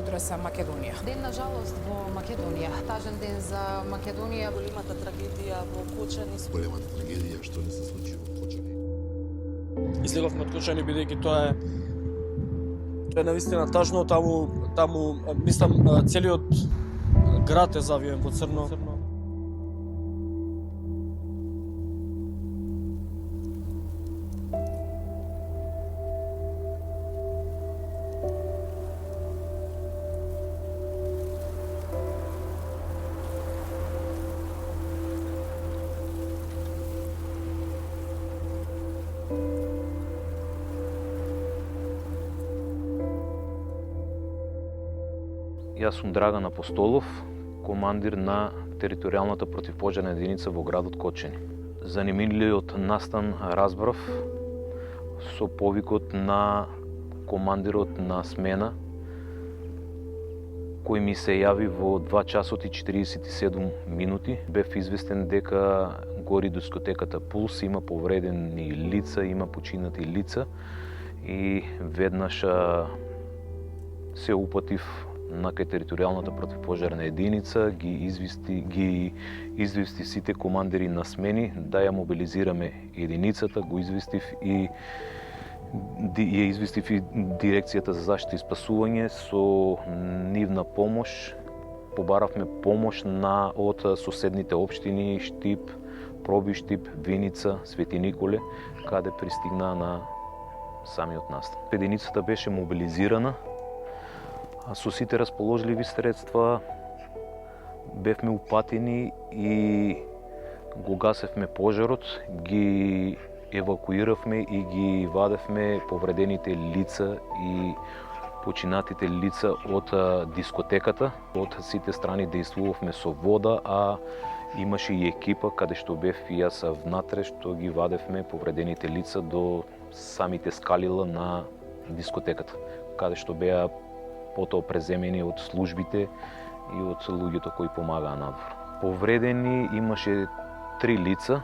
адреса Македонија. Ден на жалост во Македонија. Тажен ден за Македонија. Големата трагедија во Кочани. Големата трагедија што не се случи во Кочани. Излеговме од Кочани бидејќи тоа е навистина тажно. Таму мислам целиот град е завиен во црно. Јас сум Драган Апостолов, командир на територијалната противпожарна единица во градот Кочани. За неминлиот настан разбрав со повикот на командирот на смена, кој ми се јави во 2 часот и 47 минути. Бев известен дека гори дискотеката Пулс, има повредени лица, има починати лица и веднаш се упатив на кај територијалната противпожарна единица, ги извести сите командири на смени да ја мобилизираме единицата, го известив и ја известив и дирекцијата за заштита и спасување со нивна помош. Побаравме помош од соседните општини Штип, Проби Штип, Виница, Свети Николе, каде пристигна на самиот настан. Единицата беше мобилизирана со сите расположливи средства, бевме упатени и го гасевме пожарот, ги евакуиравме и ги вадевме повредените лица и починатите лица од дискотеката. Од сите страни действувавме со вода, а имаше и екипа каде што бев и јас внатре, што ги вадевме повредените лица до самите скалила на дискотеката, каде што беа потоа преземени од службите и од луѓето кои помагаа надвор. Повредени имаше 3 лица,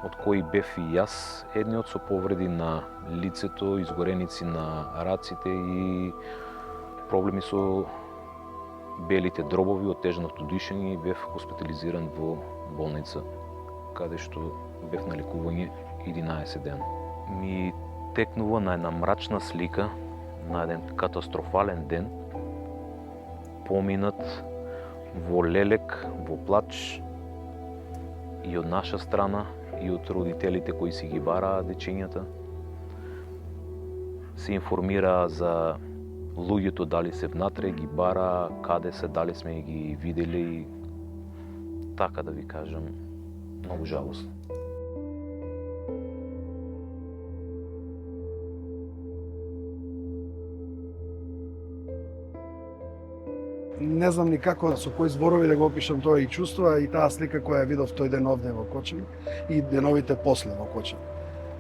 од кои бев и јас, едниот со повреди на лицето, изгореници на раците и проблеми со белите дробови, оттежаното дишење и бев хоспитализиран во болница, каде што бев на лекување 11 дена. Ми текнува на една мрачна слика, на еден катастрофален ден, поминат во лелек, во плач и од наша страна, и од родителите кои си ги бараа дечињата. Се информираа за луѓето дали се внатре, ги бараа, каде се, дали сме ги видели, така да ви кажам, многу жалосно. Не знам никако со кои зборови да го опишам тоа и чувства и таа слика која ја видов тој ден овде во Кочани и деновите после во Кочани.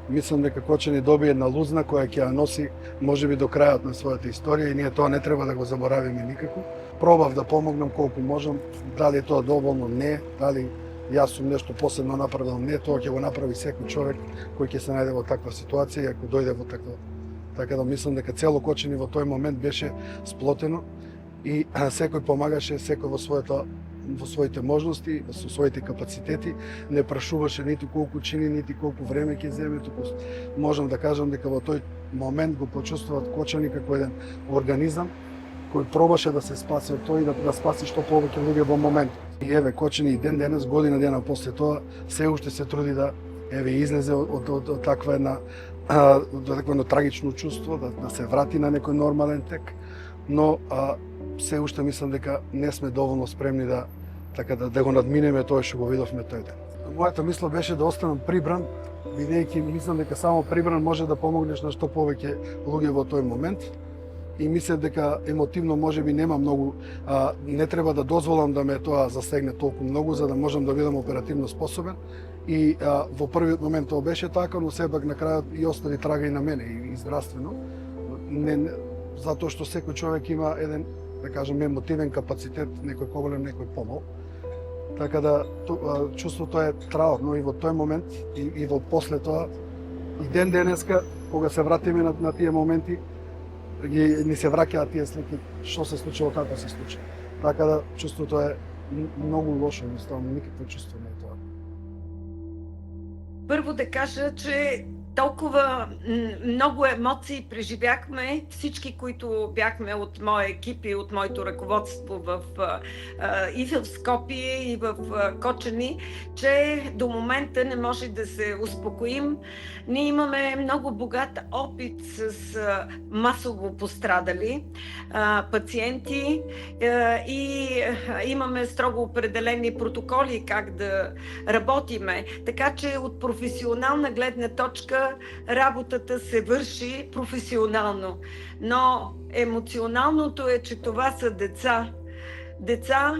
Мислам дека Кочани доби една лузна која ќе ја носи можеби до крајот на својата историја и ние тоа не треба да го заборавиме никако. Пробав да помогнам колку можам, дали е тоа доволно, не, дали јас сум нешто посебно направил, не, тоа ќе го направи секој човек кој ќе се најде во таква ситуација и ако дојде во таква. Така да мислам дека цело Кочани во тој момент беше сплотено и секој помагаше, секој во своите можности, со своите капацитети, не прашуваше ниту колку чини, нити колку време ќе земе, туку можам да кажам дека во тој момент го почувствуват Кочани како еден организам кој пробаше да се спаси од тој и да спаси што повеќе луѓе во моментот. И еве Кочани и ден денес, година дена после тоа, се уште се труди да излезе од таква едно трагично чувство, да се врати на некој нормален тек, но се уште мислам дека не сме доволно спремни да го надминеме тоа што го видовме тој ден. Мојата мисла беше да останам прибран, бидејќи мислам дека само прибран може да помогнеш на што повеќе луѓе во тој момент. И мислам дека емотивно можеби нема многу, не треба да дозволам да ме тоа засегне толку многу за да можам да бидам оперативно способен. И во првиот момент тоа беше така, но сепак на крајот и остави трага и на мене и здравствено. Затоа што секој човек има еден, да кажем, емотивен капацитет, некој поголем, некој помал. Така да чувството е траурно и во тој момент и во после тоа и ден денеска кога се вратиме на тие моменти, ни се враќаат тие слики, што се случило, како се случи. Така да чувството е многу лошо, едноставно никакво чувство не е тоа. Първо да кажа, че толкова много емоции преживяхме всички, които бяхме от моя екип и от моето ръководство и в Скопие, и в Кочани, че до момента не може да се успокоим. Ние имаме много богат опит с масово пострадали пациенти и имаме строго определени протоколи как да работиме. Така че от професионална гледна точка работата се върши професионално. Но емоционалното е, че това са деца. Деца,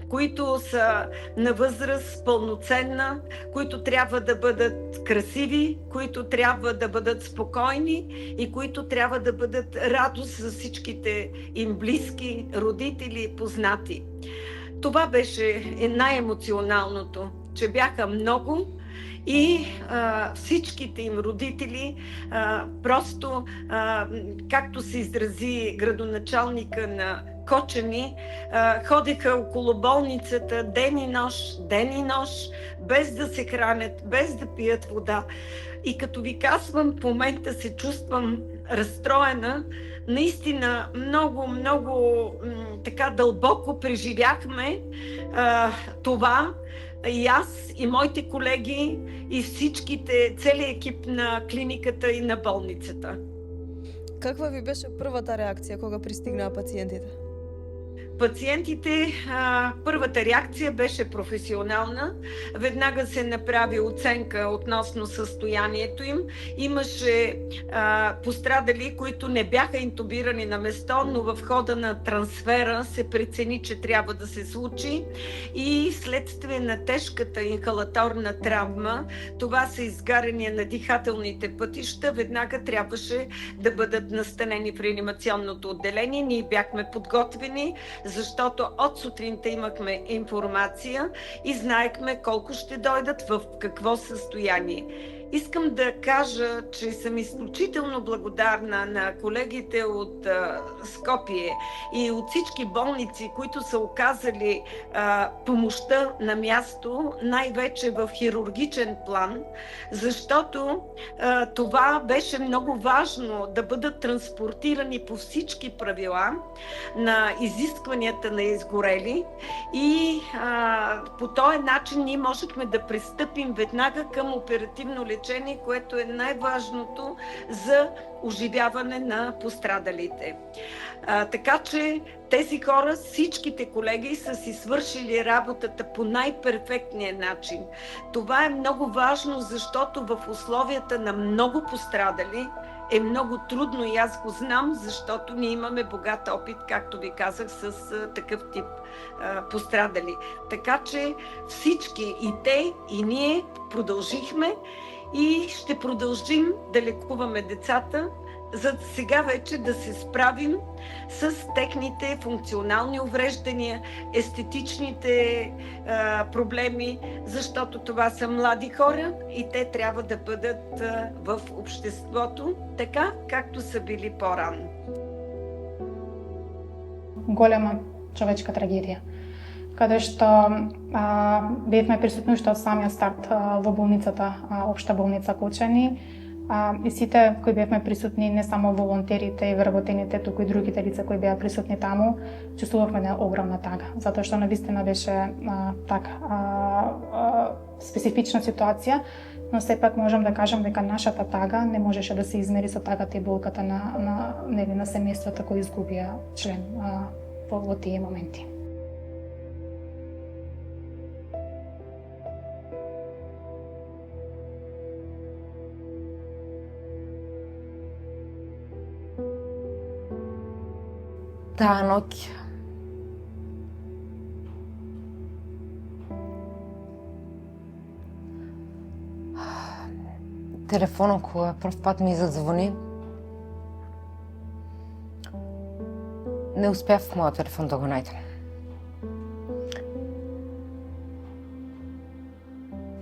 които са на възраст пълноценна, които трябва да бъдат красиви, които трябва да бъдат спокойни и които трябва да бъдат радост за всичките им близки, родители и познати. Това беше най-емоционалното, че бяха много и всичките им родители просто, както се изрази градоначалника на Кочани, ходеха около болницата ден и нощ, без да се хранят, без да пият вода. И като ви казвам, в момента се чувствам разстроена. Наистина много така дълбоко преживяхме това. И аз, и моите колеги, и всичките, целият екип на клиниката и на болницата. Каква ви беше првата реакција кога пристигнаа пациентите? Пациентите, първата реакция беше професионална. Веднага се направи оценка относно състоянието им. Имаше пострадали, които не бяха интубирани на место, но в хода на трансфера се прецени, че трябва да се случи. И следствие на тежката инхалаторна травма, това са изгаряния на дихателните пътища, веднага трябваше да бъдат настанени в реанимационното отделение. Ние бяхме подготвени, защото от сутринта имахме информация и знаехме колко ще дойдат, в какво състояние. Искам да кажа, че съм изключително благодарна на колегите от Скопие и от всички болници, които са оказали помощта на място, най-вече в хирургичен план, защото това беше много важно да бъдат транспортирани по всички правила на изискванията на изгорели и по този начин ние можехме да пристъпим веднага към оперативно лечение, което е най-важното за оживяване на пострадалите. Така че тези хора, всичките колеги са си свършили работата по най-перфектния начин. Това е много важно, защото в условията на много пострадали е много трудно и аз го знам, защото ние имаме богат опит, както ви казах, с такъв тип пострадали. Така че всички, и те, и ние продължихме и ще продължим да лекуваме децата, за сега вече да се справим с техните функционални увреждания, естетичните проблеми, защото това са млади хора и те трябва да бъдат в обществото, така както са били по-рано. Голема човечка трагедија, каде што бевме присутни уште од самиот старт во болницата, Општа болница Кочани, и сите кои бевме присутни, не само волонтерите и вработените, туку и другите лица кои беа присутни таму, чувствувавме една огромна тага, затоа што навистина беше специфична ситуација, но сепак можам да кажам дека нашата тага не можеше да се измери со тагата и болката на семејствата кои изгубија член во тие моменти. Таа ноќ телефонот кога прв пат ми задзвони, не успеав мојот телефон да го најдам.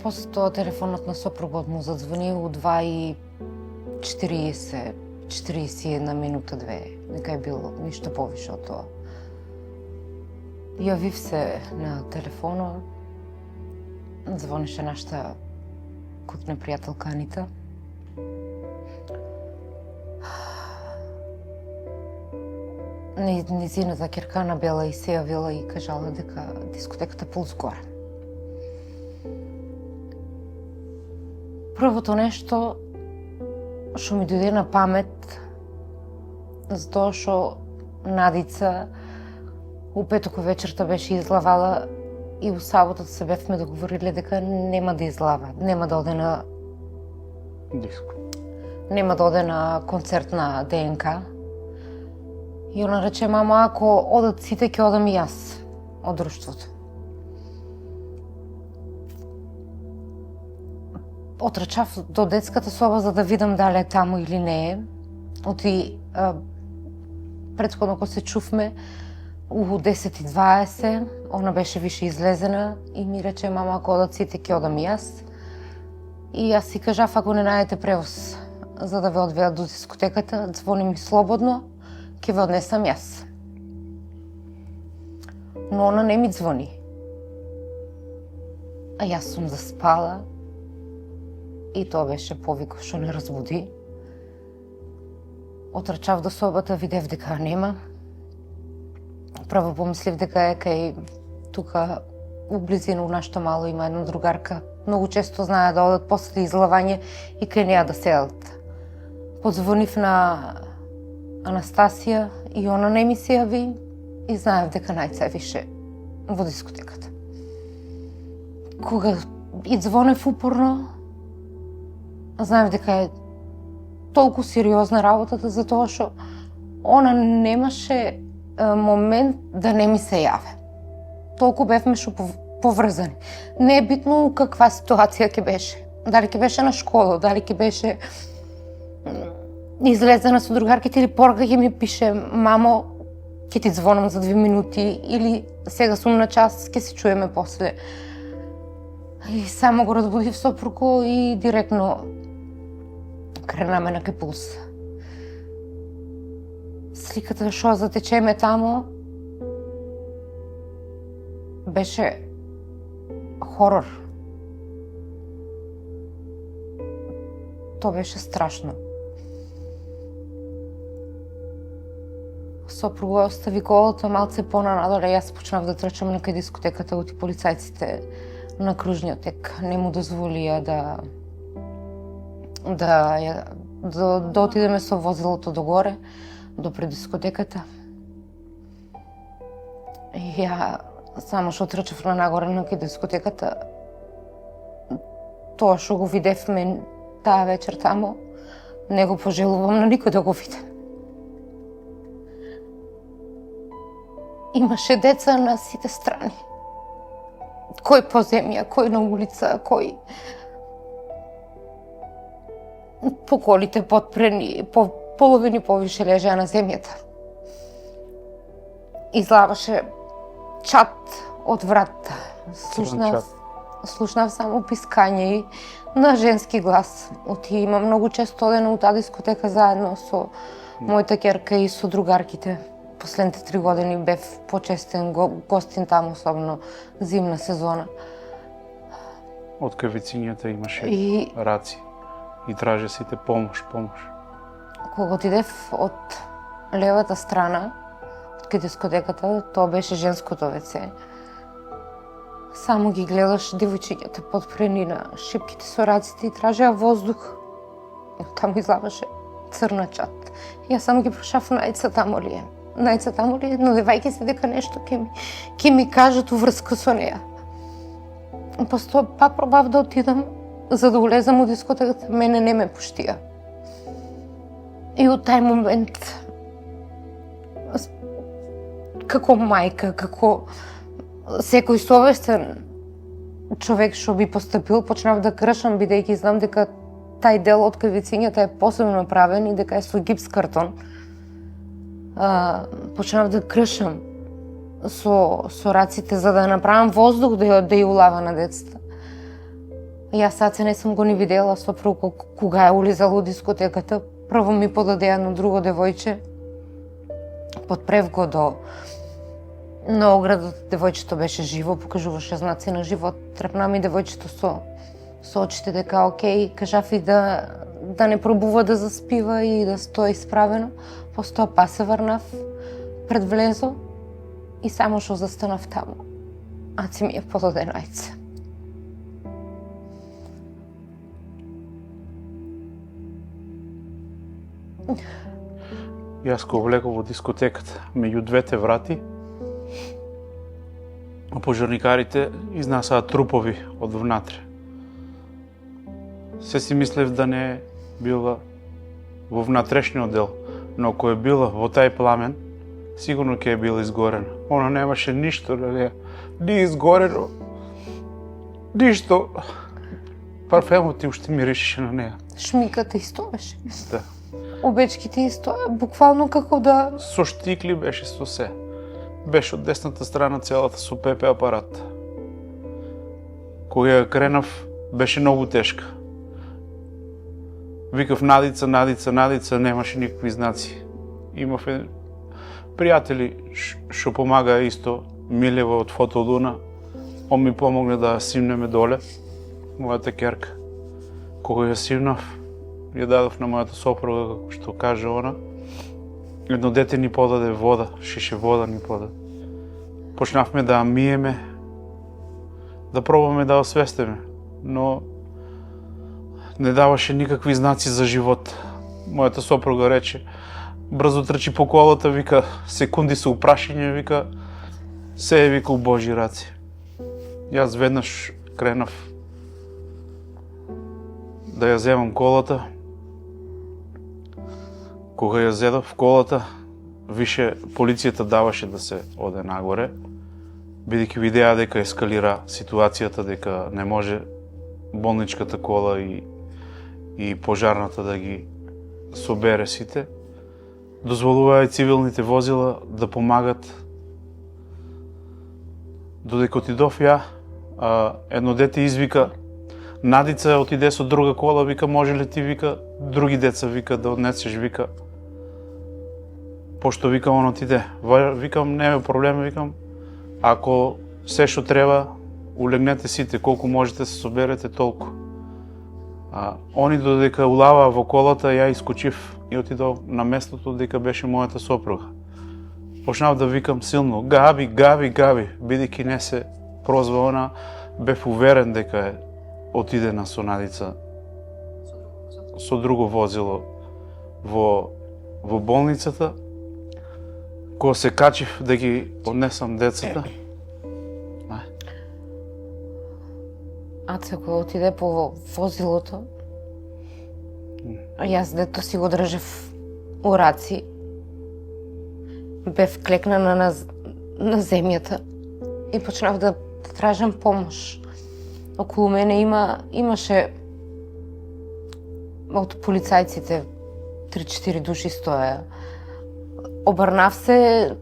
После тоа телефонот на сопругот му задзвони у 2:40 41 минута, 2, дека е било ништо повише од тоа. Јавив се на телефона, звонеше нашата кутна пријателка Анита. Низината ќерка Бела и се јавила и кажала дека дискотеката Пулс горе. Првото нешто што ми дојде на памет, затоа што Надица у петок вечерта беше излавала и у саботата се бевме договориле дека нема да излава, нема да оде на Диско. Нема да оде на концерт на ДНК. И она рече, мама, ако одат сите, ќе одам и јас од друштвото. Отрчав до детската соба за да видам дали е таму или не е. Оти претходно кога се чувме, у 10:20, она беше више излезена и ми рече, мама, ако одат сите, ќе одам и јас. И јас си кажав, ако не најдете превоз за да ве одведат до дискотеката, звони ми слободно, ќе ве однесам јас. Но она не ми звони. А јас сум заспала и тоа беше повиков што не разбуди. Отрчав до собата, видев дека нема. Право помислив дека е кај тука у близина у нашто мало има една другарка. Многу често знае да одат после излавање и кај неа да седат. Подзвонив на Анастасија и она не ми се јави и знаев дека најца е више во дискотеката. Кога и звонев упорно, знаев дека е толку сериозна работата затоа што она немаше момент да не ми се јаве. Толку бевме што поврзани. Не е битно каква ситуација ќе беше. Дали ќе беше на школа, дали ќе беше излезена со другарките или порука ќе ми пише, мамо, ќе ти звонам за 2 минути или сега сум на час, ќе се чуеме после. И само го разбудив сопруго и директно кренаме на кај Пулс. Сликата што затечеме таму беше хорор. Тоа беше страшно. Сопруга остави колата малце понанадоле, јас почнав да трчам на кај дискотеката, оти полицајците на кружниот тек не му дозволија да отидеме со возилото догоре, до пред дискотеката. И ја само што трчав на нагоре на кај дискотеката, тоа што го видевме таа вечер таму, не го пожелувам на никој да го видам. Имаше деца на сите страни. Кој по земја, кој на улица, кој по колите потпрени, половини повише лежеа на земјата. Излаваше чат од врат. Слушнав само пискање на женски глас. Оти има многу често одена у таа дискотека заедно со мојата ќерка и со другарките. Последните 3 години бев почестен гостин таму, особено зимна сезона. Од кај вецињата имаше раци и траже сите помош. Кога отидев од левата страна, од кај дискотеката, тоа беше женското веце. Само ги гледаш девојчињата потпрени на шипките со раците и тражеа воздух. И таму излаваше црна чат. Јас само ги прашав, Најца таму ли е? Најца таму ли е? Надевајќи се дека нешто ќе ми кажат уврска со неа. После па пробав да отидам, за да улезам у дискотеката, мене не ме пуштија. И од тај момент, како мајка, како секој совестен човек што би постапил, почнав да кршам, бидејќи знам дека тај дел од кавицињата е посебно направен и дека е со гипс картон. Почнав да кршам со раците за да направам воздух да ја улава на децата. Јас саце не сум го ни видела сопруг кога е улизал у дискотеката, Прво ми подаде едно друго девојче, подпрев го на оградата, девојчето беше живо, покажуваше знаци на живот. Трепна ми девојчето со очите дека окей, кажав и да не пробува да заспива и да стои исправено. Постоја па се врнав пред влезо и само што застанав таму. Аци ми ја подаде најце. Јас го влеков во дискотеката меѓу двете врати, а пожарникарите изнасаат трупови од внатре. Се си мислев да не била во внатрешниот дел, но ако е била во тај пламен, сигурно ќе е била изгорена. Она немаше ништо на неја, ни изгорено, ништо. Парфемот ти уште миришеше на неја. Шмиката исто беше. Да. Обечките исто, буквално како да... Со штикли беше со се. Беше од десната страна целата со ПП апарат. Кога ја кренав, беше многу тешка. Викав Надица, немаше никакви знаци. Имав пријатели што помага исто, Милева од Фотолуна. Он ми помогна да симнеме доле, мојата керка. Кога ја симнав, ја дадов на мојата сопруга, како што каже она. Едно дете ни подаде вода, шише вода ни подаде. Почнавме да миеме, да пробаме да освестиме, но не даваше никакви знаци за живот. Мојата сопруга рече, брзо трчи по колата, вика, секунди се упрашање, вика, се е, вика, у Божи раци. Јас веднаш кренав да ја земам колата. Кога ја зедов колата, више полицијата даваше да се оде нагоре, бидејќи видеа дека ескалира ситуацијата, дека не може болничката кола и пожарната да ги собере сите. Дозволуваа и цивилните возила да помагат. Додека отидов ја, едно дете извика, Надица отиде со друга кола, вика, може ли ти, вика, други деца, вика, да однесеш, вика. Пошто, вика, он отиде. Викам, нема проблема, викам, ако се што треба, улегнете сите, колку можете се соберете, толку. Они додека улаваа во колата, ја искочив и отидов на местото дека беше мојата сопруга. Почнав да викам силно, Габи, бидејќи не се прозва она, бев уверен дека отиде на Сонадица со друго возило во болницата. Кога се качив да ги однесам децата, Аце кога отиде по возилото, јас дето си го држев у раци, бев клекнана на земјата и почнав да тражам помош. Околу мене имаше од полицајците 3-4 души стоја. Обрнав се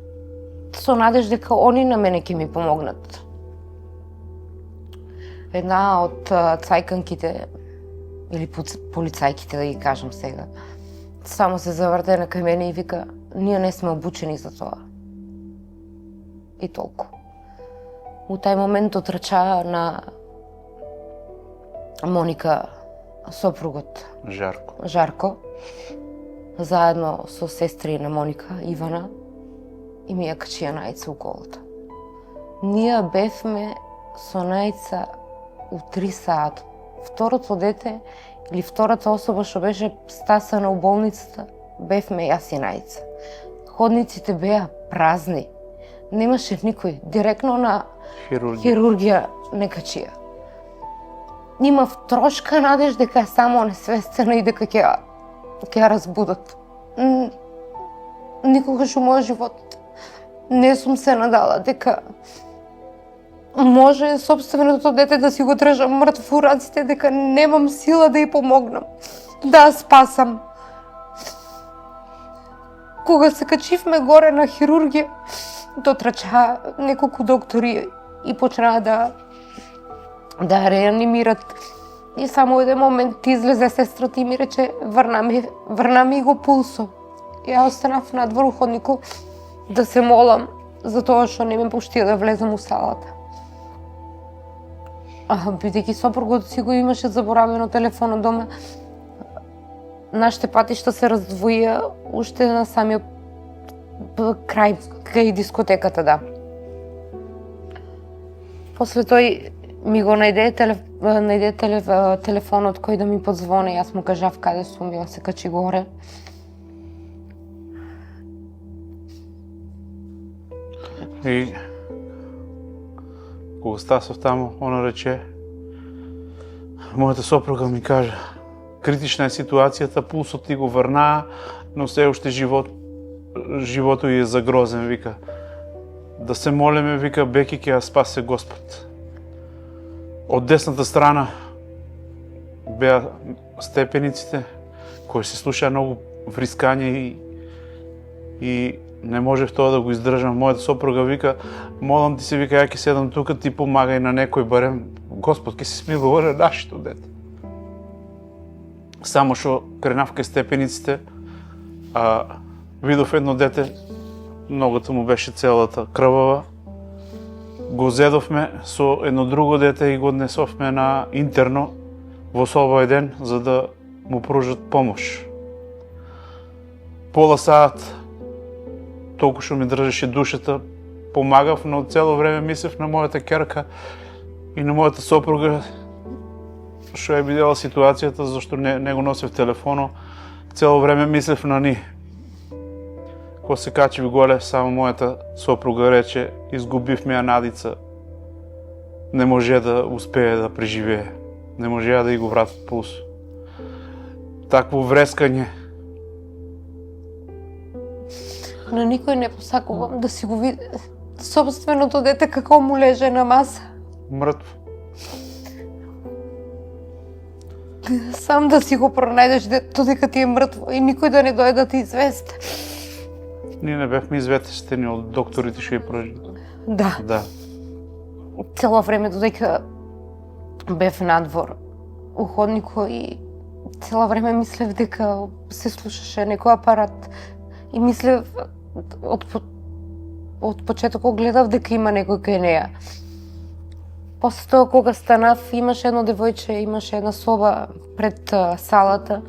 со надеж дека они на мене ќе ми помогнат. Една од цајканките, или полицајките да ги кажам сега, само се завртена кај мене и вика, ние не сме обучени за тоа. И толку. У тај момент отрча на Моника, сопругот Жарко, заедно со сестри на Моника, Ивана, и ми ја качија најца у колата. Ние бевме со најца у 3 саат. Второто дете или втората особа што беше стасана у болницата, бевме јас и најца. Ходниците беа празни. Немаше никој. Директно на хирургија не качија. Имав трошка надеж дека е само несвестена и дека ќе ја разбудат. Никогаш у мојот живот не сум се надала дека може собственото дете да си го држам мртво у раците, дека немам сила да ја помогнам, да ја спасам. Кога се качивме горе на хирургија, дотрчаа неколку доктори и почнаа да реанимират И само еден момент излезе сестрата и ми рече врна ми го пулсо. Ја останав надвор у ходникот да се молам за тоа што не ме пуштија да влезам у салата. Бидејќи сопругот си го имаше заборавено телефонот дома, нашите патишта се раздвоија уште на самиот крај кај дискотеката, да. После тој ми го најде телефонот кој да ми подзвони, јас му кажав каде сум, ја се качи горе. И кога стасов таму, она рече, мојата сопруга ми кажа, критична е ситуацијата, пулсот ти го врнаа, но се уште животот е загрозен, вика. Да се молиме, вика, беки ќе ја спасе Господ. Од десната страна беа степениците, кои се слуша многу врискање и не можев тоа да го издржам. Мојата сопруга вика, молам ти се, вика, ја ќе седам тука, ти помагај на некој, барем Господ ќе се смилува на нашето дете. Само што кренав кај степениците, видов едно дете, ногата му беше целата крвава. Го зедовме со едно друго дете и го однесовме на интерно во соба еден, за да му пружат помош. Пола саат толку што ми држеше душата, помагав, но цело време мислев на мојата ќерка и на мојата сопруга, што е видела ситуацијата, зашто не го носев телефоно, цело време мислев на ни. Кога се качив голе, само мојата сопруга рече, изгубивме ја Надица, не може да успее да преживее, не можеа да и го вратат пулс. Такво врескање. На никој не посакувам да си го види собственото дете како му леже на маса. Мртв. Сам да си го пронајдеш детето дека ти е мртво и никој да не дојде да ти извести. Ние не бевме известени од докторите што ја прожи. Да. Цело време додека бев надвор у ходникот и цело време мислев дека се слушаше некој апарат и мислев од почетокот гледав дека има некој кај неја. После тоа кога станав имаше едно девојче, имаше една соба пред салата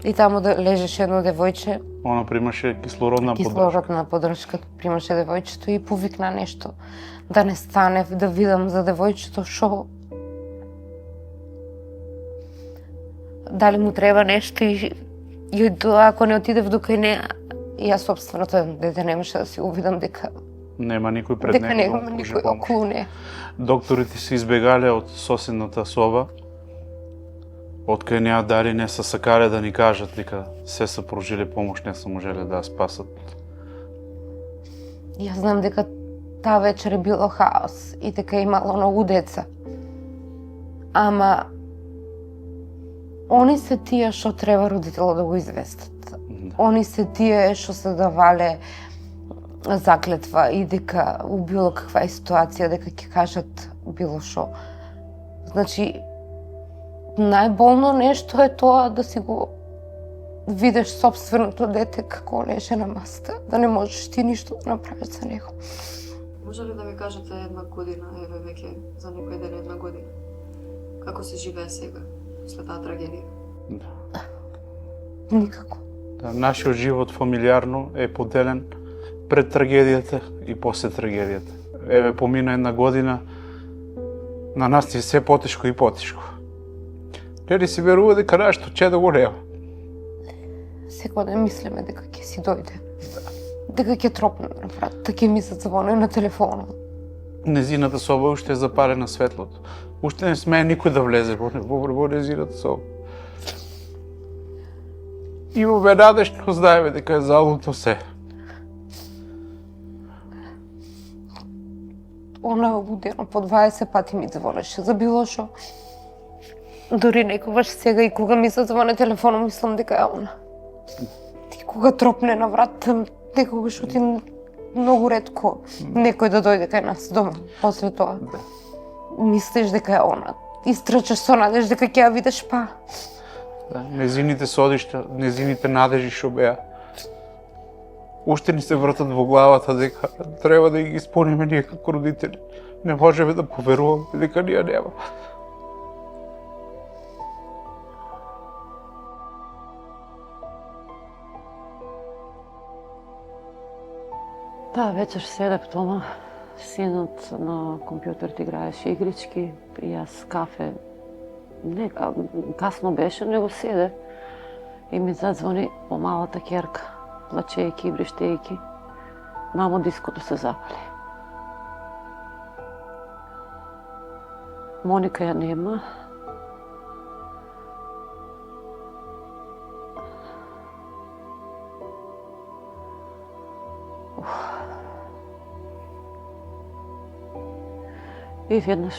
и таму лежеше едно девојче. Она примаше кислородна поддршка, примаше девојчето и повикна нешто. Да не станев, да видам за девојчето шо. Дали му треба нешто и ако не отидев до кај неја, јас собственото дете немаше да си го видам дека нема никој пред него. Дека нема никој околу неја. Докторите се избегале од соседната соба. Од кај неа дали не се сакале да ни кажат дека се са пружили помош, не се можеле да ја спасат. Јас знам дека таа вечер е било хаос и дека имало многу деца. Ама они се тие што треба родителот да го известат. Они се тие што се давале заклетва и дека у било каква е ситуација дека ќе кажат било што. Значи, најболно нешто е тоа да си го видиш собственото дете како леше на масата, да не можеш ти ништо да направиш за него. Може ли да ми кажете една година, еве веќе за некој ден една година? Како се живее сега, след таа трагедија? Никако. Да, нашиот живот фамилиарно е поделен пред трагедијата и после трагедијата. Еве, помина една година, на нас е се потешко и потешко. Лели си верува дека нашето че да го нема. Секој ден мислиме дека ќе си дојде. Дека ќе тропне на вратата, ќе ми зазвони на телефонот. Незината соба уште е запалена светлото. Уште не смее никој да влезе во незината соба. Имаме надеж, но знаеме дека е залуто се. Она година по 20 пати ми звонеше за било шо. Дори некогаш сега и кога ми зазвони телефонот, мислам дека е она. И кога тропне на вратата, некогаш оти многу ретко некој да дојде кај нас дома. После тоа, мислиш дека е она. Истрчаш со надеж дека ќе ја видиш па. Да, незините содишта, незините надежи што беа. Уште ни се вртат во главата дека треба да ги исполниме ние како родители. Не можеме да поверуваме дека ние нема. Таа вечер седев дома, синот на компјутерот играеше игрички, и јас кафе. Не, касно беше, него седе и ми задзвони помалата ќерка, плачејќи и врештејќи. Мамо, диското се запали. Моника ја нема. И веднаш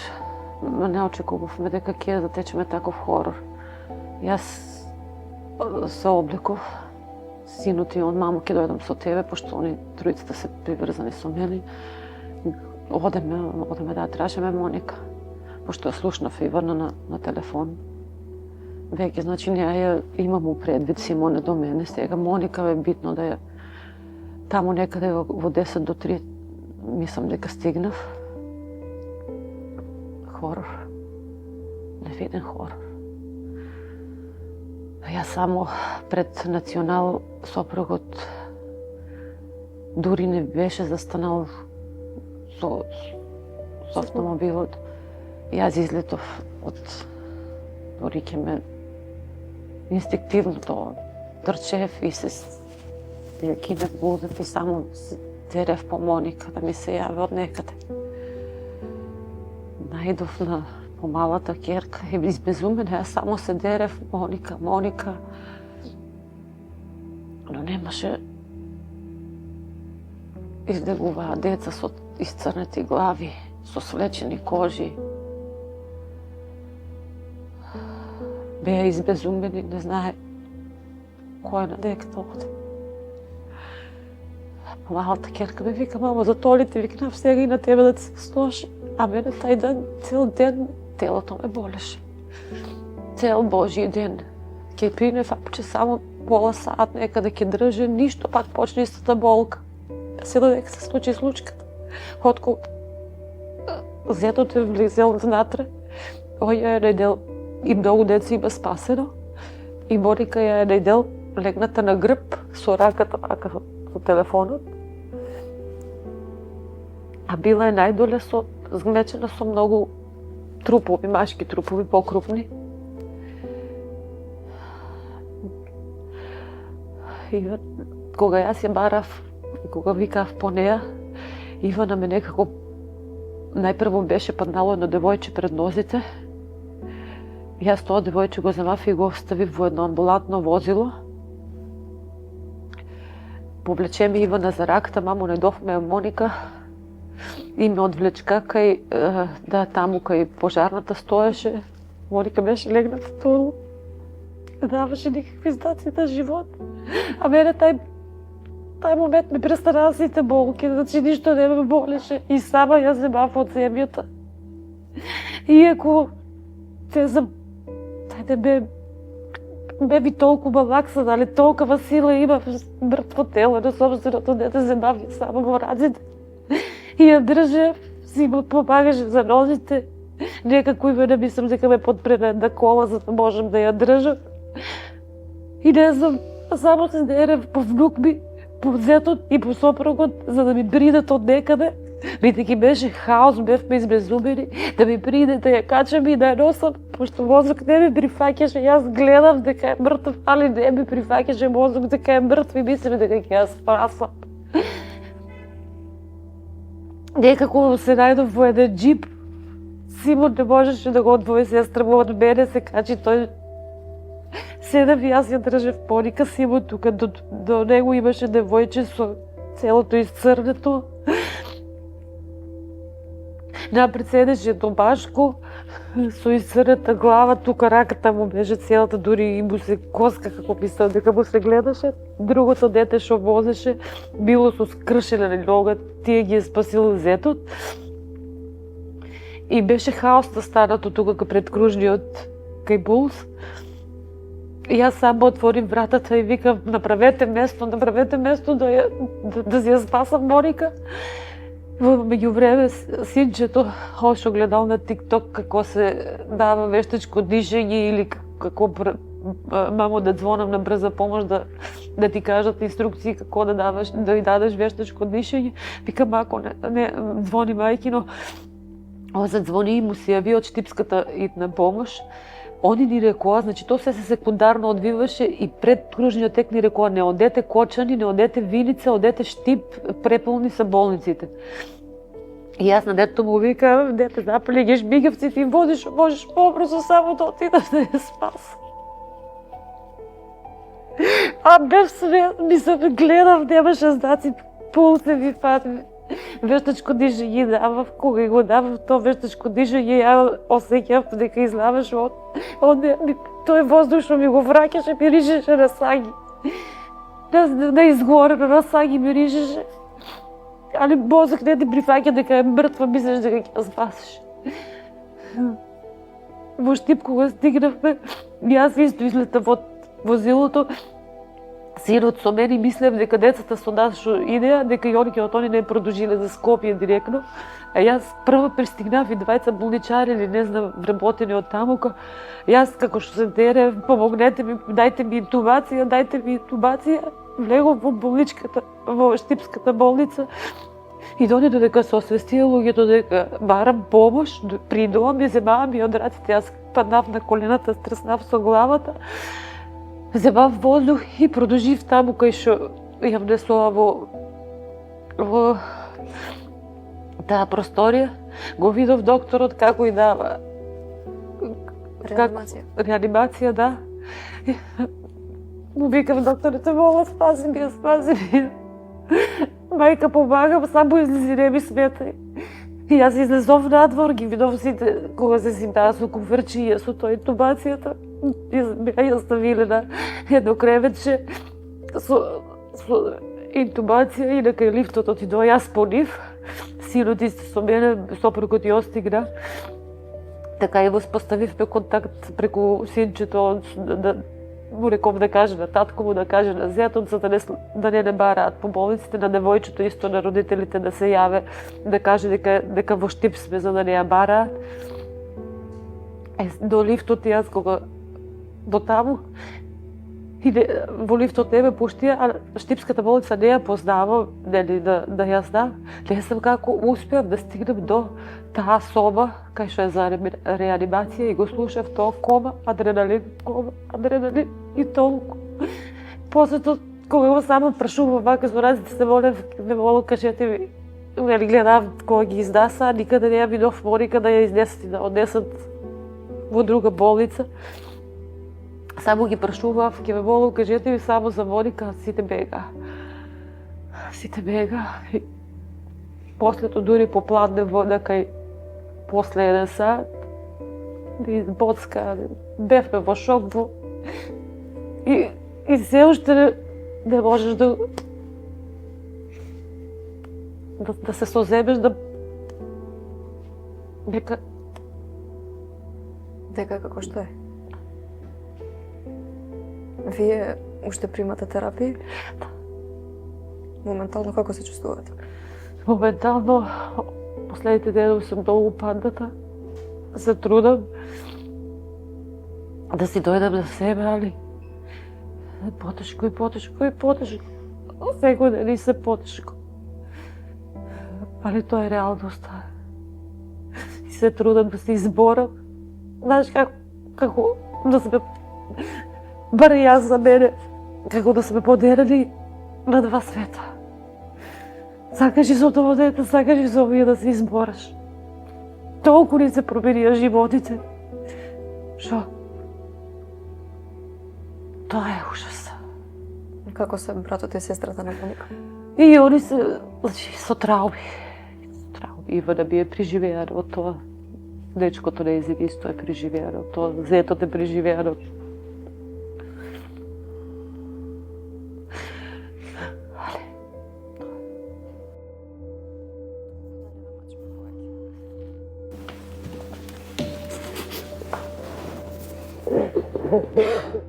не очекувавме дека ќе затечеме таков хорор. Јас се обликов, синот и он, мамо, ќе дојдам со тебе, пошто они тројцата се приврзани со мене. Одеме да тражиме Моника, пошто ја слушнав и врна на телефон. Веќе, значи, ја имам предвид Симоне до мене, сега Моника е битно да ја таму некаде во 10 до 3 мислам дека стигнав. Хорор. Невиден хорор. Јас само пред Национал сопругот дури не беше застанал со автомобилот. Јас излетов дури ќе ме инстинктивно тоа трчев и се кинев блудот и само дерев по Моника да ми се јави од некаде. Најдов на помалата ќерка и избезумена, јас само се дерев Моника. Но немаше. Издегуваа деца со исцрнети глави, со свлечени кожи. Беа избезумени, не знае кој на деката оде. Помалата ќерка ме вика, мамо, затолите, викнав сега и на тебе да ти се сложи. А мене тај ден, цел ден, телото ме болеше. Цел Божи ден. Ке принев апче само пола сат некаде ке држе, ништо пак почне истата болка. Се додека се случи случката. Отко зетот е влезел внатре, ој ја е најдел и многу деца има спасено. И Моника ја е најдел легната на грб со раката вака со телефонот. А била е најдоле згмечена со многу трупови, машки трупови, покрупни. И кога јас ја барав, кога викав по неја, Ивана ме некако најпрво беше паднало едно девојче пред нозите. Јас тоа девојче го земав и го оставив во едно амбулантно возило. Повлече ми Ивана за раката, мамо, најдовме Моника. И ме одвлечка таму кај пожарната стоеше. Моника беше легната долу. Не даваше никакви знаци на живот. А мене тај момент ми престанаа сите болки, значи ништо не ме болеше. И сама ја земав од земјата. Иако тај бе би толкова лакса, дали толкова сила има мртво тело на собственото дете, земав ја сама во раците. И ја држев, си му помагаше за нозите. Некако и мене мислам дека ме подпре на една кола за да можам да ја држам. И не знам, само се дерев по внук ми, по зетот и по сопругот, за да ми бридат од некаде. Бидејќи беше хаос, бевме избезумени, да ми приде, да ја качам и да ја носам, пошто мозок не ми прифаќаше. Јас гледав дека е мртв, али не ми прифаќаше мозок дека е мртв и мислев дека ќе ја спасам. Некако се најдов во еден джип. Симон не можеше да го одвои, сестра му од мене се качи, тој седев и јас ја држев Моника, Симон тука до него имаше девојче со целото исцрнето. Напред седеше Домашко со исцрната глава, тука раката му беше целата, дури и му се коска како мислам дека му се гледаше. Другото дете што возеше било со скршена нога, тие ги е спасил зетот. И беше хаос станато тука пред кружниот кај Булс. И јас само отворим вратата и викам, направете место да си ја спасам Моника. Во меѓувреме синчето што гледал на TikTok како се дава вештачко дишење или како мамо да звонам на брза помош да ти кажат инструкции како да ја дадеш вештачко дишење. Викам, ако не звони мајкино, задзвони и му се јави од штипската итна помош. Они ни рекоа, значи тоа се секундарно одвиваше и пред кружниот тек ни рекоа, не одете Кочани, не одете Виница, одете Штип, преполни се болниците. И јас на детето му викам, дете, запали ги жмигавци, ти можеш побрзо само да отидеш да ја спасам. А бев мислам, гледав, немаше знаци, пулсе ми фати. Вештачко дишење давав, кога го давав тоа вештачко дишење, ја осеќав дека излаваш од тој воздух што ми го враќаше, миришеше на саги. На изгорено на саги миришеше. Али мозок не ти прифаќа дека е мртва, мислиш дека ќе ја спасиш. Во Штип кога стигнавме, јас исто излетав од возилото, синот со мене, мислев дека децата со нас што идеа, дека и они не продолжиле за Скопје директно. А јас прво пристигнав и двајца болничари или не знам вработени од тамука. Јас како што се дерев, помогнете ми, дајте ми интубација. Влегов во болничката, во Штипската болница. И донедо дека се освестија луѓето дека барам помош, придоа ми земаа ми од раците, јас паднав на колената, стреснав со главата. Земав воздух и продолжив таму кај што ја внесоа во таа просторија. Го видов докторот како и дава реанимација, да. Му викам, докторите, мола, спаси ми. Мајка помага, само излези, не ми сметај. И јас излезов надвор, ги видов сите кога се симтаа со куферчија, со тој интубацијата. Ја ставиле на едно креветче со интубација и на кај лифтот отидоа, јас по нив. Синот исто со мене, сопругот и остигна. Така и воспоставивме контакт преку синчето, му реков да каже на татко му, да каже на зетот, за да не бараат по болниците, на девојчето исто, на родителите да се јаве, да каже дека во Штип сме, за да не ја бараат. До лифтот јас кога до таму, и во лифтот не ме пуштија, а Штипската болница не ја познавам, нели, да ја знам. Не знам како успеав да стигнем до таа соба, кај што е за реанимација и го слушав тоа кома, адреналин и толку. После тоа, кога го само прашував вака со разите се ме молам, кажете ми, нели гледав кога ги издаса, никаде не ја видов Моника да ја изнесат, да однесат во друга болница. Само ги прашував, ќе ме молам, кажете ми само за Моника, сите бега. После тоа дури попладне вода кај после 1 сат, да избоцка, бевме во шок, и се уште не можеш да се соземеш, дека како што е? Вие уште примате терапија? Да. Моментално како се чувствувате? Моментално, последните денови сум многу падната. Се трудам да си дојдам на себе, али потешко. Секој ден и се потешко. Али тоа е реалноста. И се трудам да се изборам. Знаеш како да сме, бар јас за мене, како да сме поделени на два света. Сакаш и со тоа дете, сакаш и со овие да се избораш. Толку ни се променија животите. Шо? Тоа е ужас. Како се братот и сестрата на Моника? И они се, значи, со трауми. Ивана би е преживеано од тоа. Дечкото нејзин исто е преживеано од тоа. Зетот е преживеано. Али